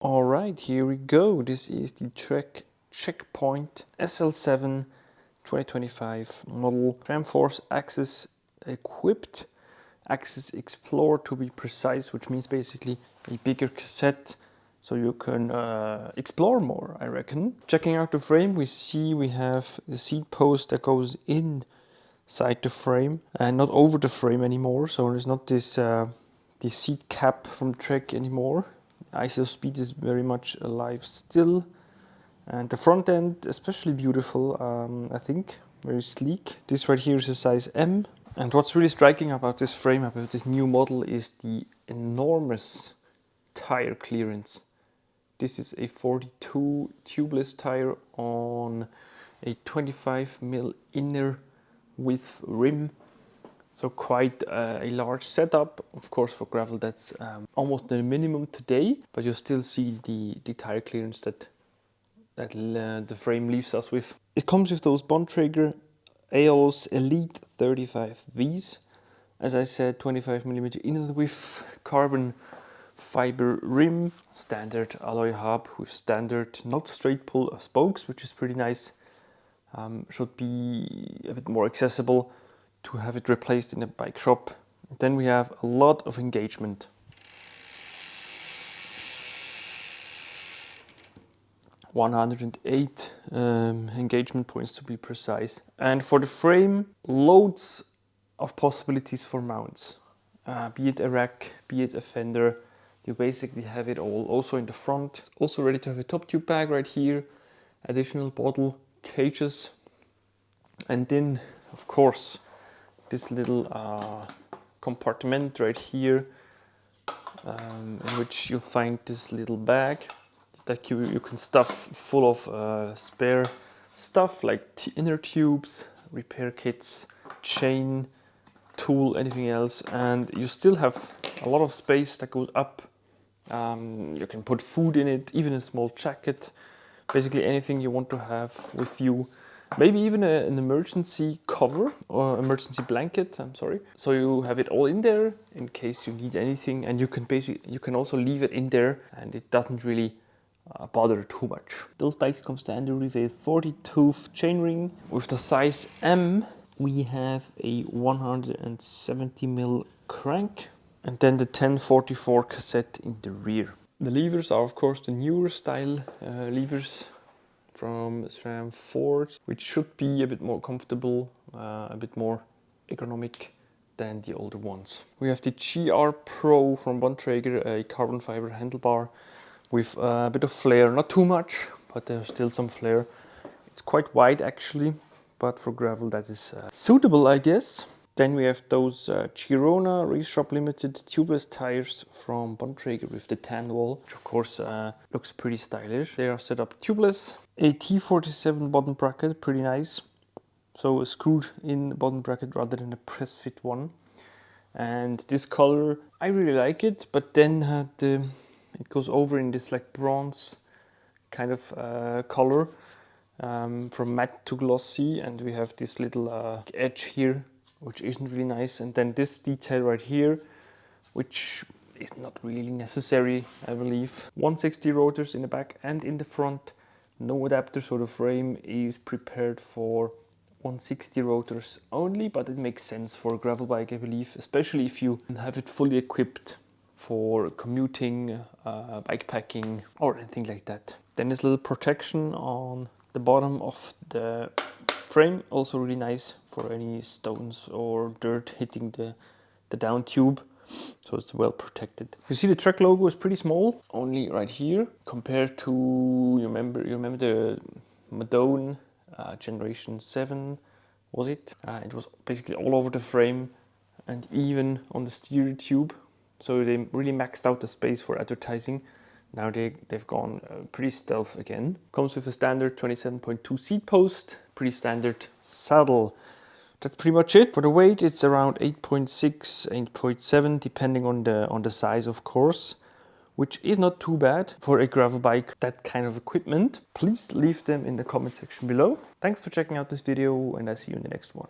Alright, here we go. This is the Trek Checkpoint SL7 2025 model Tramforce AXS equipped. AXS Explore to be precise, which means basically a bigger cassette so you can explore more, I reckon. Checking out the frame, we have the seat post that goes inside the frame and not over the frame anymore, so there's not this seat cap from Trek anymore. ISO speed is very much alive still, and the front end especially beautiful. I think very sleek. This right here is a size M, and what's really striking about this frame, about this new model, is the enormous tire clearance. This is a 42 tubeless tire on a 25mm inner width rim. So quite a large setup. Of course, for gravel that's almost the minimum today, but you still see the tire clearance that the frame leaves us with. It comes with those Bontrager AOS Elite 35Vs. As I said, 25mm inner width, carbon fiber rim, standard alloy hub with standard not straight pull spokes, which is pretty nice. Should be a bit more accessible to have it replaced in a bike shop. Then we have a lot of engagement. (108) engagement points to be precise. And for the frame, loads of possibilities for mounts. Be it a rack, be it a fender, you basically have it all. Also in the front, it's also ready to have a top tube bag right here, additional bottle cages, and then of course this little compartment right here, in which you'll find this little bag that you can stuff full of spare stuff like inner tubes, repair kits, chain, tool, anything else, and you still have a lot of space that goes up. You can put food in it, even a small jacket, basically anything you want to have with you. Maybe even an emergency cover or emergency blanket, I'm sorry. So you have it all in there in case you need anything, and you can also leave it in there and it doesn't really bother too much. Those bikes come standard with a 40-tooth chainring. With the size M, we have a 170mm crank and then the 1044 cassette in the rear. The levers are of course the newer style levers from Tramforce, which should be a bit more comfortable, a bit more ergonomic than the older ones. We have the GR Pro from Bontrager, a carbon fiber handlebar with a bit of flare, not too much, but there's still some flare. It's quite wide actually, but for gravel that is suitable, I guess. Then we have those Girona Race Shop Limited tubeless tires from Bontrager with the tan wall, which of course looks pretty stylish. They are set up tubeless. A T47 bottom bracket, pretty nice. So a screwed in bottom bracket rather than a press fit one. And this color, I really like it, but then it goes over in this like bronze kind of color, from matte to glossy, and we have this little edge here, which isn't really nice, and then this detail right here, which is not really necessary, I believe. 160 rotors in the back and in the front, no adapter, so the frame is prepared for 160 rotors only, but it makes sense for a gravel bike, I believe, especially if you have it fully equipped for commuting, bikepacking, or anything like that. Then this little protection on the bottom of the frame, also really nice for any stones or dirt hitting the down tube, so it's well protected. You see the Trek logo is pretty small, only right here, compared to, you remember the Madone Generation 7, was it? It was basically all over the frame and even on the steer tube, so they really maxed out the space for advertising. Now they've gone pretty stealth again. Comes with a standard 27.2 seat post, pretty standard saddle. That's pretty much it. For the weight, it's around 8.6, 8.7, depending on the size, of course, which is not too bad for a gravel bike, that kind of equipment. Please leave them in the comment section below. Thanks for checking out this video, and I'll see you in the next one.